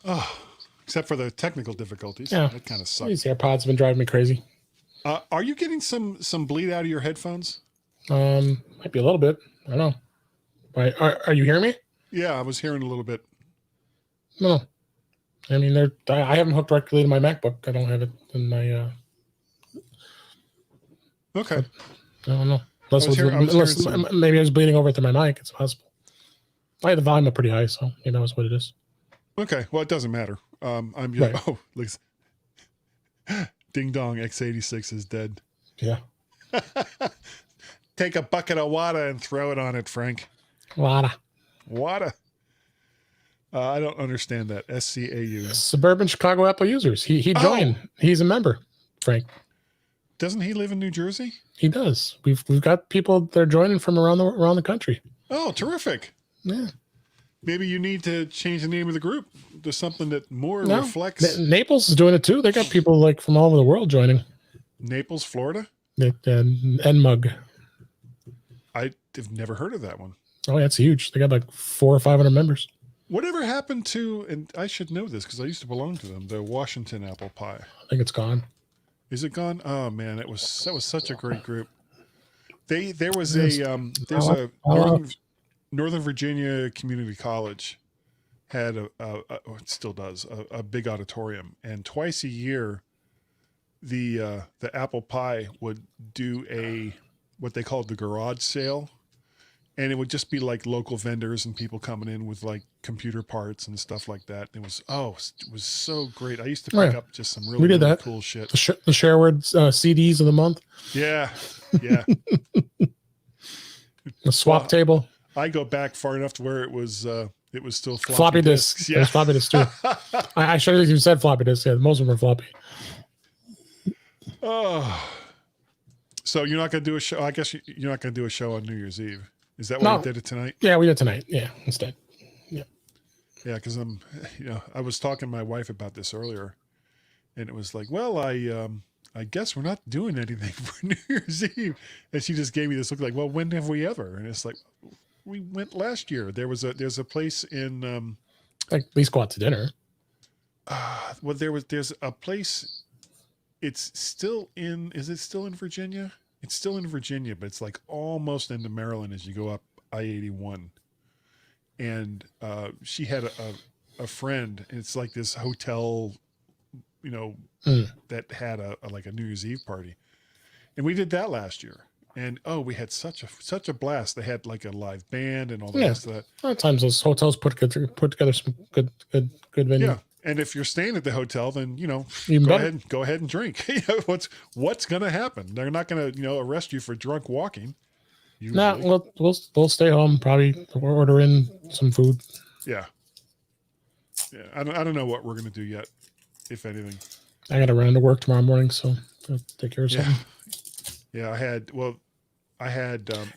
A: Oh, except for the technical difficulties.
B: Yeah.
A: That kind of sucks.
B: These AirPods have been driving me crazy.
A: Are you getting some bleed out of your headphones?
B: Might be a little bit. I don't know. Are you hearing me?
A: Yeah, I was hearing a little bit.
B: No. I mean, I haven't hooked directly to my MacBook. I don't have it in my.
A: Okay.
B: I don't know. Unless maybe I was bleeding over to my mic. It's possible. I had the volume up pretty high, so maybe that was what it is.
A: Okay. Well, it doesn't matter. I'm just, right. Oh, look. Ding dong, x86 is dead.
B: Yeah.
A: Take a bucket of water and throw it on it, Frank.
B: Water.
A: I don't understand that. SCAU.
B: Suburban Chicago Apple users. He joined. Oh. He's a member, Frank.
A: Doesn't he live in New Jersey?
B: He does. We've got people that are joining from around the country.
A: Oh, terrific.
B: Yeah.
A: Maybe you need to change the name of the group to something that more reflects.
B: Naples is doing it too. They got people like from all over the world joining.
A: Naples, Florida?
B: And Mug.
A: I've never heard of that one.
B: Oh, yeah, it's huge. They got like 400 or 500 members.
A: Whatever happened to, and I should know this because I used to belong to them, the Washington Apple Pie?
B: I think it's gone.
A: Is it gone? Oh man, that was such a great group. There was there's a Northern Virginia Community College had it still does a big auditorium, and twice a year the Apple Pie would do what they called the garage sale, and it would just be like local vendors and people coming in with like computer parts and stuff like that. It was so great. I used to pick up just some really, really cool shit.
B: The Sherwood CDs of the month.
A: Yeah.
B: The swap table.
A: I go back far enough to where it was still
B: floppy disks. Yeah, floppy disks too. I should have even said floppy disks. Yeah, most of them are floppy.
A: Oh, so you're not going to do a show? I guess you're not going to do a show on New Year's Eve. Is that why you did it tonight? Yeah,
B: we did tonight. Yeah, instead. Yeah.
A: Yeah, because I was talking to my wife about this earlier, and it was like, well, I guess we're not doing anything for New Year's Eve, and she just gave me this look like, well, when have we ever? And it's like, we went last year. There's a place in
B: like we go out to dinner.
A: Well, there's a place. It's still in. Is it still in Virginia? It's still in Virginia, but it's like almost into Maryland as you go up I-81. And she had a friend. And it's like this hotel, that had a New Year's Eve party, and we did that last year. And we had such a blast. They had like a live band and all the rest of that.
B: A lot of times those hotels put together some good venue.
A: Yeah. And if you're staying at the hotel, then go ahead and drink. What's going to happen? They're not going to arrest you for drunk walking.
B: No, we'll stay home. Probably order in some food.
A: Yeah. I don't know what we're going to do yet, if anything.
B: I got to run to work tomorrow morning, so I'll take care of something.
A: Yeah, I had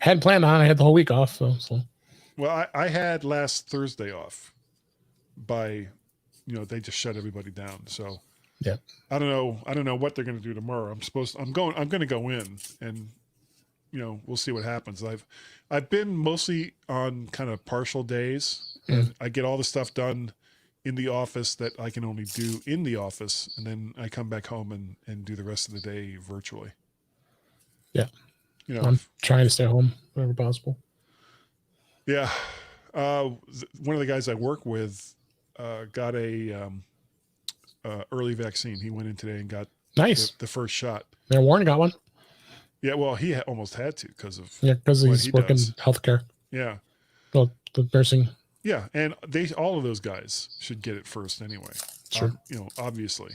B: hadn't planned on. I had the whole week off. So.
A: Well, I had last Thursday off. They just shut everybody down. So
B: yeah,
A: I don't know what they're going to do tomorrow. I'm going to go in, and we'll see what happens. I've been mostly on kind of partial days, and I get all the stuff done in the office that I can only do in the office, and then I come back home and do the rest of the day virtually.
B: Yeah. I'm trying to stay home whenever possible.
A: Yeah. One of the guys I work with got a early vaccine. He went in today and got the first shot.
B: Yeah, Warren got one.
A: Yeah, well, he almost had to because
B: he's working healthcare.
A: Yeah.
B: Well, the nursing.
A: Yeah, and all of those guys should get it first anyway.
B: Sure.
A: Obviously.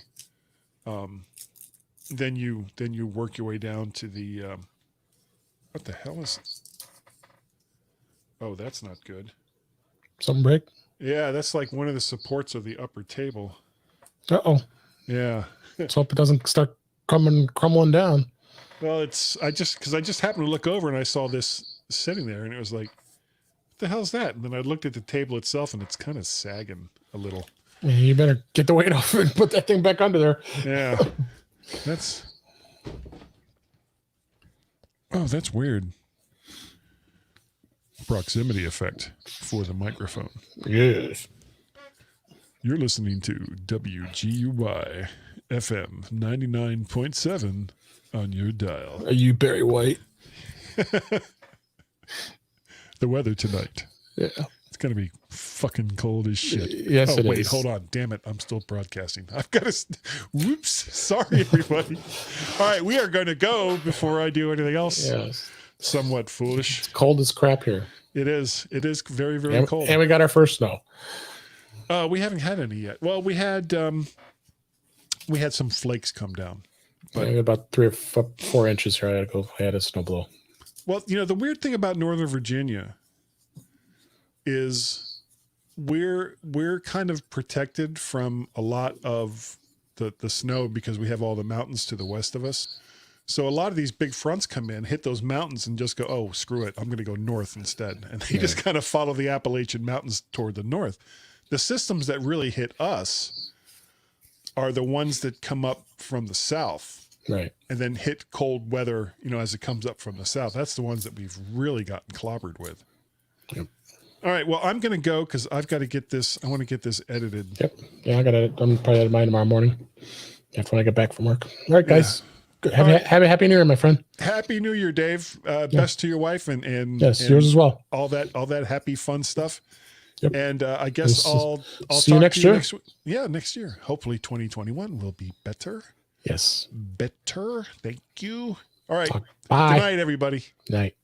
A: Then you work your way down to the what the hell is? Oh, that's not good.
B: Something break?
A: Yeah, that's like one of the supports of the upper table.
B: Uh-oh.
A: Yeah.
B: Let's hope it doesn't start crumbling down.
A: Well, I just happened to look over and I saw this sitting there, and it was like, what the hell's that? And then I looked at the table itself, and it's kind of sagging a little.
B: Yeah, you better get the weight off and put that thing back under there.
A: Yeah. That's weird. Proximity effect for the microphone.
B: Yes.
A: You're listening to WGUY FM 99.7 on your dial.
B: Are you Barry White?
A: The weather tonight.
B: Yeah.
A: It's going to be fucking cold as shit.
B: Yes, it is.
A: Hold on. Damn it. I'm still broadcasting. I've got to... Whoops. Sorry, everybody. All right. We are going to go before I do anything else.
B: Yes.
A: Somewhat foolish.
B: It's cold as crap here.
A: It is. It is very, very cold.
B: And we got our first snow.
A: We haven't had any yet. Well, we had some flakes come down. But
B: about 3 or 4 inches here. I had a snow blow.
A: Well, the weird thing about Northern Virginia is we're kind of protected from a lot of the snow because we have all the mountains to the west of us. So a lot of these big fronts come in, hit those mountains, and just go, oh, screw it, I'm going to go north instead. And they just kind of follow the Appalachian Mountains toward the north. The systems that really hit us are the ones that come up from the south.
B: Right.
A: And then hit cold weather, as it comes up from the south. That's the ones that we've really gotten clobbered with.
B: Yep.
A: All right. Well, I'm going to go because I've got to get this. I want to get this edited.
B: Yep. Yeah, I'm probably out of mine tomorrow morning after when I get back from work. All right, guys.
A: Yeah.
B: Have a happy New Year, my friend.
A: Happy New Year, Dave. Best to your wife and
B: yes,
A: and
B: yours as well.
A: All that happy, fun stuff.
B: Yep.
A: And I guess I'll
B: see you next year.
A: Next year. Hopefully 2021 will be better.
B: Yes.
A: better. Thank you. All right.
B: Bye.
A: Good night, everybody.
B: Night.